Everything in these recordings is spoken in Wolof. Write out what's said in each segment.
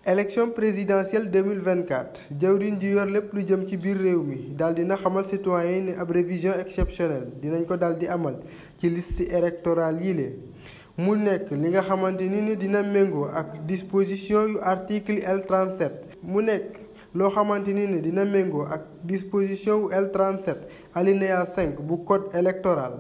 élection présidentielle 2024 jawriñ ji yor lépp lu jëm ci biir réew mi daal dina xamal citoyens yi ne ab révision exceptionnelle dinañ ko daal di amal ci liste électorale yi lée mu nekk li nga xamante ni dina méngoo ak disposition yu article L37 mu nekk loo xamante ni dina méngoo ak disposition yu L37 alinéa 5 bu code électoral.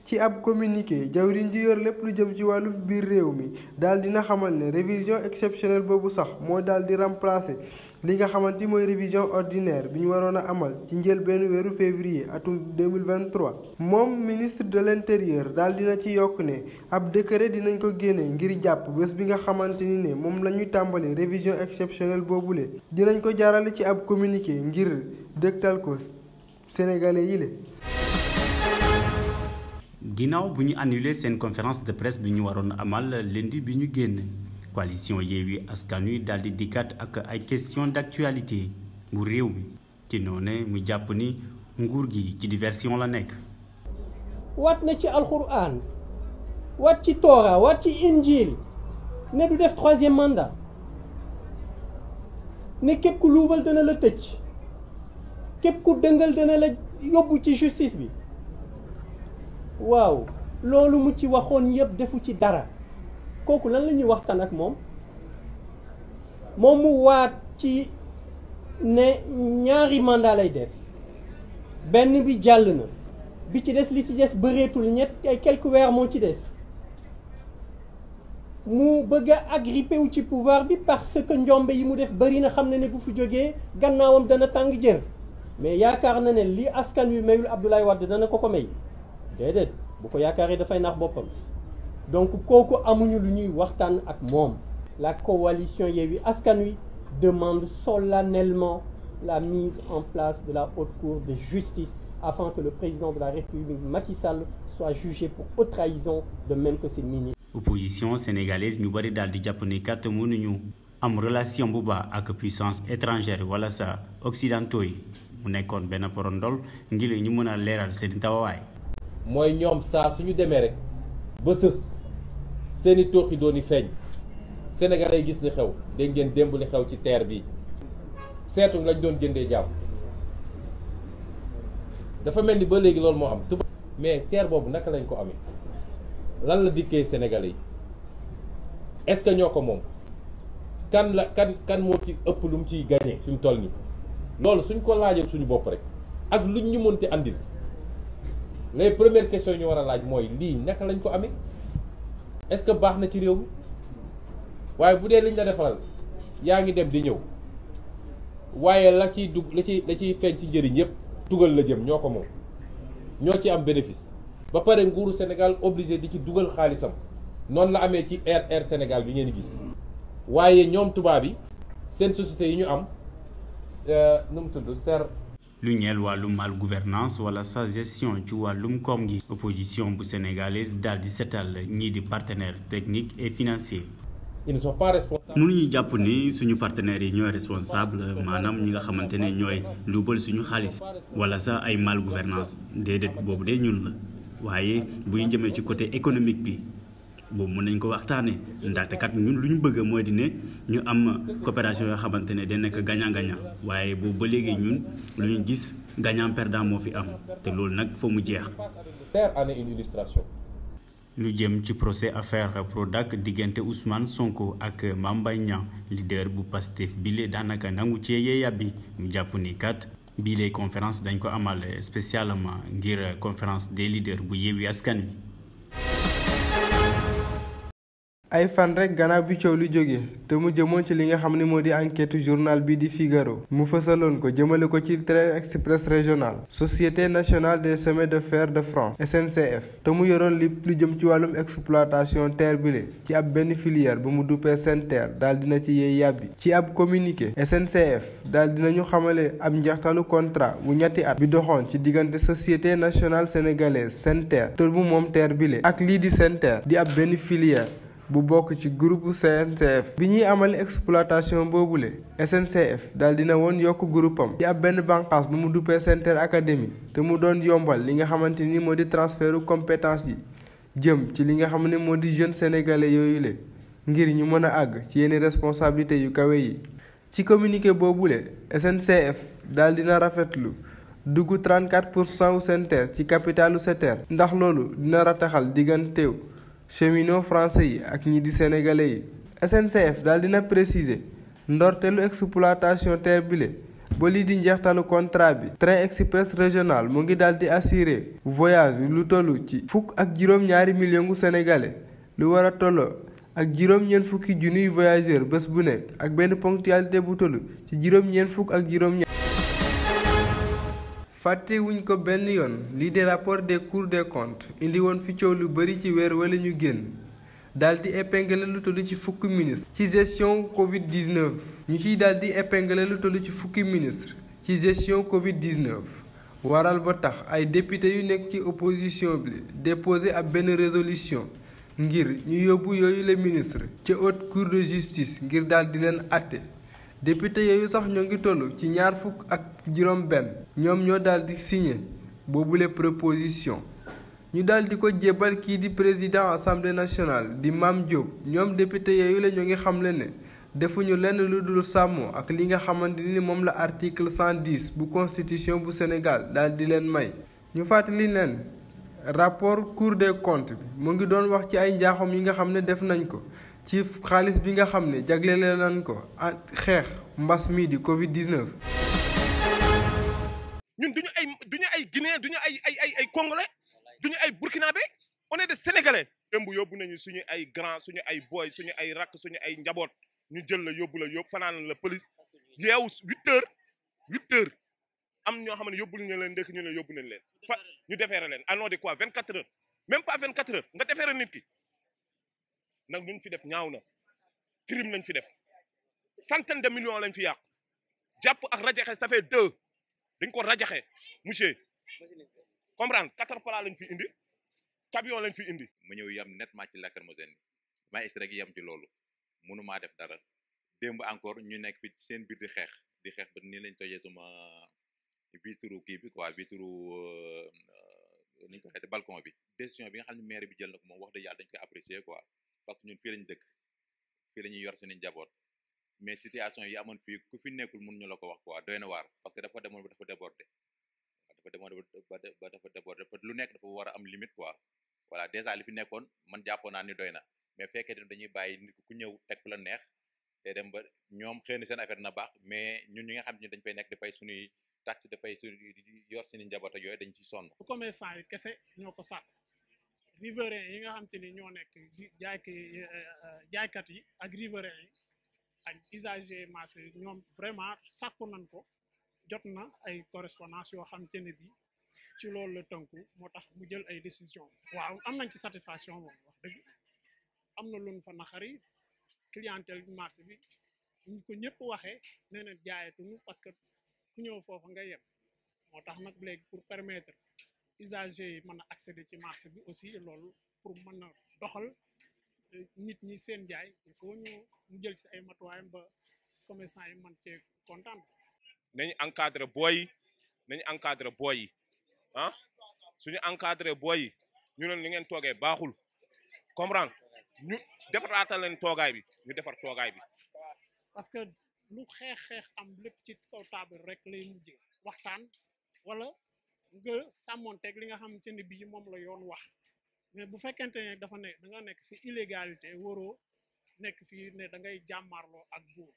ci ab communiqué jawriñ ji yor lépp lu jëm ci wàllum biir réew mi daal dina xamal ne révision exceptionnelle boobu sax moo daal di remplacer li nga xamante mooy révision ordinaire bi ñu waroon a amal ci njëlbéenu weeru février atum 2023 moom ministre de l'intérieur daal dina ci yokk ne ab décret dinañ ko génne ngir jàpp bés bi nga xamante ni ne moom la ñuy tàmbali révision exceptionnelle boobule dinañ ko jaarale ci ab communiqué ngir dégtal ko sénégalais yi le ginnaaw bu ñu annulé seen conférence de presse bi ñu waroon amal lundi bi ñu génn coalition Yewwi Askan Wi daal di dikkaat ak ay question d'actualité bu réew mi ci noonu mu jàpp ni nguur gi ci diversion la nekk. waat na ci alxuraan waat ci toora waat ci injil ne du def troisième mandat ne képp ku luubal dana la tëj képp ku dëngal dana la yóbbu ci justice bi. waaw loolu mu ci waxoon yëpp defu ci dara kooku lan la ñuy waxtaan ak moom mu waat ci ne ñaari mandat lay def benn bi jàll na bi ci des li ci des bëreetul ay quelques weer moo ci des mu bëgg a agrippé wu ci pouvoir bi parce que njombe yi mu def bëri na xam ne bu fi jógee gannaawam dana tàng jër mais yaakaar na ne li askan wi mayul Abdoulaye Wade dana ko may déedéet bu ko yaakaaree dafay nax boppam donc kooku amuñu lu ñuy waxtaan ak moom. La coalition Yewwi Askan Wi demande solennellement la mise en place de la haute cour de justice afin que le président de la République Macky Sall soit jugé pour haute trahison de même que ses ministres. Opposition sénégalaise ñu bari daal di jàpp ni kat mënuñu am relation bu baax ak puissance étrangère wala sa occidentaux yi mu nekkoon benn porondol ngir ñu mën a leeral seen tawawaay. mooy ñoom saa suñu demee rek ba sës seeni tooxi dooni feeñ sénégalais yi gis li xew dégg ngeen démb li xew ci terre bi seetu lañ doon jëndee jàmm dafa mel ni ba léegi loolu moo am mais terre boobu naka lañ ko amee lan la dikkee sénégalais yi est-ce que ñoo ko moom kan moo ci ëpp lu mu ciy gagné fi mu toll nii loolu suñ ko laajal suñu bopp rek ak luñ ñu mënti andil les premières questions ñu war a laaj mooy lii naka lañ ko amee est-ce que baax na ci réew mi waaye bu dee liñ la defaral yaa ngi dem di ñëw waaye la ciy dugg la ciy feeñ ci njëriñ yépp tugal la jëm ñoo ko moom ñoo ci am bénéfice ba pare nguuru Sénégal obligé di ci dugal xaalisam noonu la amee ci Air Sénégal bi ngeen gis waaye ñoom tubaab yi seen société yi ñu am nu mu tudd lu ñeel wàllum mal gouvernance wala sa gestion ci wàllum koom gi opposition bu sénégalaise daal di seetal ñii di partenaires techniques et financiers. Ils ne sont pas responsables. mënuñu jàpp ni suñu partenaires yi ñooy responsable maanaam ñi nga xamante ne ñooy luubal suñu xaalis wala sax ay mal gouvernance déedéet boobu de ñun la waaye bu ñu jëmee ci côté économique bi boobu mën nañ ko waxtaanee ndaxte kat ñun lu ñu bëgg mooy di ne ñu am coopération yoo xamante ne day nekk gagnant-gagnant waaye boobu ba léegi ñun lu ñu gis gagnant-perdant moo fi am te loolu nag foo mu jeex. lu jëm ci procès affaire Prodac diggante Ousmane Sonko ak Mame Mbaye Niang leader bu Pastef bile daanaka nangu cee yee yàbbi mu jàpp ni kat bile conférence dañ ko amal spécialement ngir conférence des leaders bu Yewwi Askan Wi. ay fan rek gannaaw bi coow lu jóge te mu jëmoon ci li nga xam ne moo di enquête journal bi di Figaro mu fësaloon ko jëmale ko ci train express régional Société nationale des chemins de fer de France SNCF te mu yoroon lépp lu jëm ci wàllum exploitation terre bile ci ab benn filière ba mu duppee SENTER daal dina ci yey yàbbi ci ab communiqué SNCF daal dinañu xamale ab njeextalu contrat bu ñetti at bi doxoon ci diggante Société nationale sénégalaise SENTER te bu moom terre bile ak lii di SENTER di ab benn filière bu bokk ci groupe SNCF bi ñuy amal exploitation boobule SNCF daal dina woon yokk groupam ci ab benn bànqaas bu mu duppee SENTER Academy te mu doon yombal li nga xamante ni moo di transfertu compétence yi jëm ci li nga xam ne moo di jeunes sénégalais yooyu le ngir ñu mën a àgg ci yenn responsabilité yu kawe yi. ci communiqué boobule SNCF daal dina rafetlu dugg 34% wu SENTER ci capitalu SETER ndax loolu dina rataxal digganteew cheminots français yi ak ñi di sénégalais yi. SNCF daal dina préciser ndorteelu exploitation TER bile ba lii di njeextalu contrat bi. train express régional mu ngi daal di assurer voyage lu tollu ci fukk ak juróom-ñaari millions gu sénégalais lu war a tolloo ak juróom-ñeent fukki junniy voyageurs bés bu nekk ak benn ponctualité bu tollu ci juróom-ñeent fukk ak juróom-ñaar. fàtte wuñ ko benn yoon lii di rapport des cours des comptes indi woon fi coow lu bari ci weer wala ñu génn daal di épingler lu toll ci fukki ministre ci gestion Covid 19. ñu ciy daal di épingler lu toll ci fukki ministre ci gestion Covid 19 waral ba tax ay député yu nekk ci opposition bi déposé ab benn résolution ngir ñu yóbbu yooyu les ministres ca haute cour de justice ngir daal di leen àtte. député yooyu sax ñoo ngi toll ci ñaar fukk ak juróom benn ñoom ñoo daal di signé boobule proposition ñu daal di ko jébbal kii di président assemblée nationale di Mame Diop. ñoom député yooyu la ñoo ngi xamle ne defuñu lenn lu dul sàmmoo ak li nga xamante ni moom la article 110 bu constitution bu Sénégal daal di leen may. ñu fàttali leen rapport cour des comptes bi mu ngi doon wax ci ay njaaxum yi nga xam ne def nañ ko ci xaalis bi nga xam ne jagleel nañ ko xeex mbas mi di Covid 19. ñun duñu ay Guinéen duñu ay Congolais duñu ay Burkinabé on est des Sénégalais. démb yóbbu nañu suñu ay grand suñu ay boy suñu ay rakk suñu ay njaboot ñu jël la yóbbu fanaan la police yeewu 8 heures am ñoo xam ne yóbbu ñu leen ndekk ñu ne yóbbu nañ leen fa ñu defeere leen à nom de quoi 24 heures même pas 24 heures nga defeere nit ki. nag ñu fi def ñaaw na crime lañ fi def centaine de millions lañ fi yàq jàpp ak rajaxe ça fait 2 dañ ko rajaxe monsieur comprendre 4 pala lañ fi indi camion lañ fi indi. ma ñëw yam nettement ci lacrymogène bi maa rek yam ci loolu mënumaa def dara démb encore ñu nekk fi seen biir di xeex ba nii lañ tojee suma vitre kii bi quoi vitre ni ñu ko waxee balcon bi. décision bi nga xam ne maire bi jël na ko moom wax dëgg yàlla dañ koy apprécier quoi. parce que ñun fii lañ dëkk fii la ñuy yor seen njaboot mais situation yi amoon fii ku fi nekkul mun ñu la ko wax quoi doy na waar parce que dafa demoon ba dafa déborder lu nekk dafa war a am limite quoi voilà déjà li fi nekkoon man jàppoon naa ni doy na mais fekkee ne dañuy bàyyi nit ku ñëw teg fu la neex te dem ba ñoom xëy na seen affaire na baax mais ñun ñi nga xam ne dañ fay nekk dafay suñuy tax dafay yor seen njaboot ak yooyu dañ ci sonn. commerçant yi kese ñoo ko sàkk. riverains yi nga xam te ni ñoo nekk di jaaykat yi ak riverains yi ak usager marché yi ñoom vraiment sàkku nañ ko jot na ay correspondance yoo xam te ne bi ci loolu la tënku moo tax mu jël ay décision waaw am nañ ci satisfaction moom wax dëgg am na luñ fa naxari clientèle bi marché bi ñu ko ñëpp waxee nee na jaayatuñu parce que ku ñëw foofu nga yem moo tax nag léegi pour permettre usagers yi mën a accéder ci marché bi aussi loolu pour mën a doxal nit ñi seen jaay il faut ñu jël ci ay matuwaayam ba commerçant yi mën cee kontaan. nañu encadré booy yi ah suñu encadré booy yi ñu ne ni ngeen toogee baaxul comprendre ñu defaraatal leen toogaay bi ñu defar toogaay bi. parce que lu xeex am lépp ci kaw table rek lay mujjee waxtaan wala. nga sàmmonteeg li nga xamante ne bii moom la yoon wax mais bu fekkente ne dafa ne da nga nekk ci illégalité waroo nekk fii ne da ngay jàmmarloo ak buur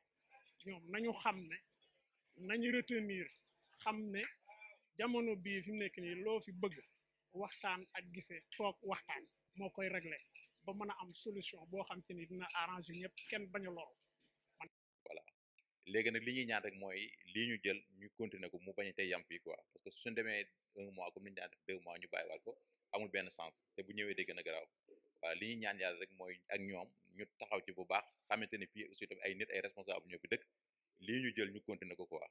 ñoom nañu xam ne nañu retenir xam ne jamono bii fi mu nekk nii loo fi bëgg waxtaan ak gisee toog waxtaan moo koy régler ba mën a am solution boo xam te ni dina arranger ñëpp kenn bañ a loro. voilà léegi nag li ñuy ñaan rek mooy lii ñu jël ñu continuer ko mu bañ a tey yam fii quoi parce que suñu demee 1 mois comme ni ñu daan def 2 mois ñu bàyyiwaat ko amul benn sens te bu ñëwee day gën a garaaw voilà li ñuy ñaan yàlla rek mooy ak ñoom ñu taxaw ci bu baax xamante ni fii aussi tamit ay nit ay responsable ñoo fi dëkk lii ñu jël ñu continuer ko quoi.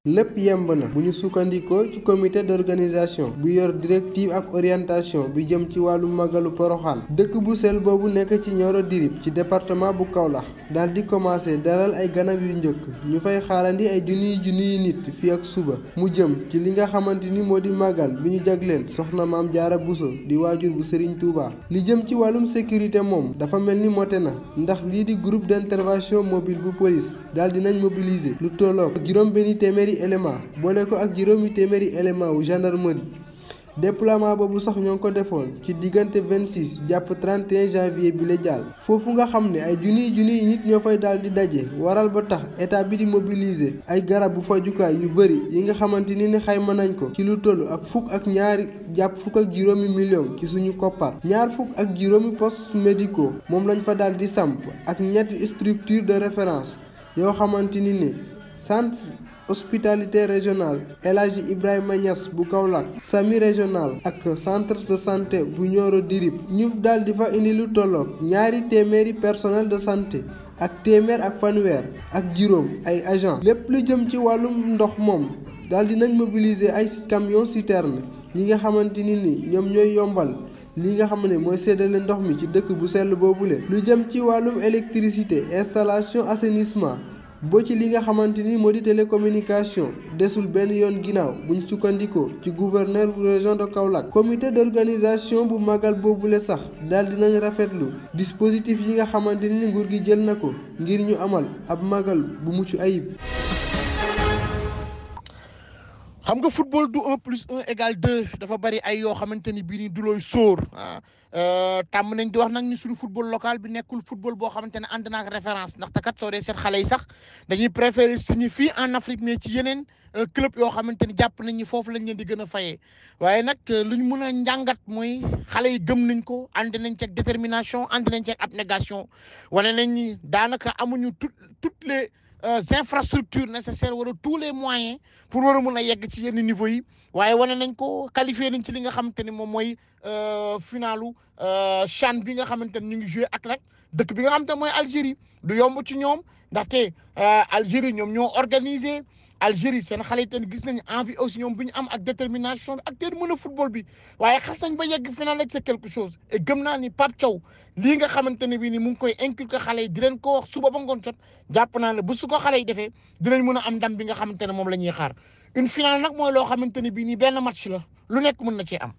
lépp yemb na bu ñu sukkandikoo ci comité d'organisation bu yor directive ak orientation bi jëm ci wàllu màggalu Poroxaan dëkk bu sell boobu nekk ci Nioro Dirib ci département bu Kaolack daal di commencé dalal ay ganam yu njëkk ñu fay xaarandi ay junniy nit fii ak suba mu jëm ci li nga xamante ni moo di màggal bi ñu jagleel soxna Maam Jaara Buso di waajur bu Serigne Touba li jëm ci wàllum sécurité moom dafa mel ni mote na ndax lii di groupe d'intervention mobile bu police daal dinañ mobiliser lu tolloog juróom-benni téeméeri élément boole ko ak juróomi téeméeri élément wu gendarmerie déploiement boobu sax ñoo ngi ko defoon ci diggante 26 jàpp 31 janvier bi la jàll foofu nga xam ne ay junniy nit ñoo fay daal di daje waral ba tax état bi di mobiliser ay garab bu fajukaay yu bëri yi nga xamante ni xayma nañ ko ci lu toll ak fukk ak ñaari jàpp fukk ak juróomi million ci suñu koppar ñaar fukk ak juróomi postes médicaux moom lañ fa daal di samp ak ñetti structure de référence yoo xamante ni centre hospitalité régional El Hadji Ibrahima Niass bu Kaolack SAMI régional ak centre de santé bu Nioro Dirib ñu daal di fa indi lu tolloog ñaari téeméeri personnel de santé ak téeméer ak fanweer ak juróom ay agent lépp lu jëm ci wàllum ndox moom daal di nañ mobiliser ay camion citerne yi nga xamante ni ñoom ñooy yombal li nga xam ne mooy séddale ndox mi ci dëkk bu sell boobule lu jëm ci wàllum électricité installation assainissement boo ci li nga xamante ni moo di télécommunication desul benn yoon ginnaaw buñ sukkandikoo ci gouverneur bu région de Kaolack comité d'organisation bu magal boobule sax daal dinañ rafetlu dispositif yi nga xamante ni nguur gi jël na ko ngir ñu amal ab magal bu mucc ayib. xam nga football du 1 + 1 = 2 dafa bari ay yoo xamante ni bii nii du looy sóor tàmm nañ di wax nag ni suñu football local bi nekkul football boo xamante ne ànd naak référence ndaxte kat soo dee seet xale yi sax dañuy préférer signer fii en Afrique mais ci yeneen club yoo xamante ni jàpp nañ ni foofu lañ leen di gën a fayee waaye nag lu ñu mën a njàngat mooy xale yi gëm nañ ko ànd nañ ci ak détermination ànd nañ ci ak abnégation wane nañ ni daanaka amuñu toutes les infrastructures nécessaires wala tous les moyens pour war a mën a yegg ci yenn niveau yi waaye wane nañ ko qualifié nañ ci li nga xamante ni moom mooy finalu CHAN bi nga xamante ni ñu ngi joué ak rek dëkk bi nga xamante ne mooy Algérie du yomb ci ñoom ndaxte Algérie ñoom ñoo organisé Algérie seen xale yi tamit gis nañu envie aussi ñoom bu ñu am ak détermination bi ak teel mën a football bi waaye xas nañ ba yegg final rek c'est quelque chose et gëm naa ni Pape Thiaw lii nga xamante ne bii ni mu ngi koy inculquer xale yi di leen ko wax suba ba ngoon jot jàpp naa ne bu su ko xale yi defee dinañ mën a am ndam bi nga xamante ne moom la ñuy xaar une finale nag mooy loo xamante ne bii nii benn match la lu nekk mën na cee am.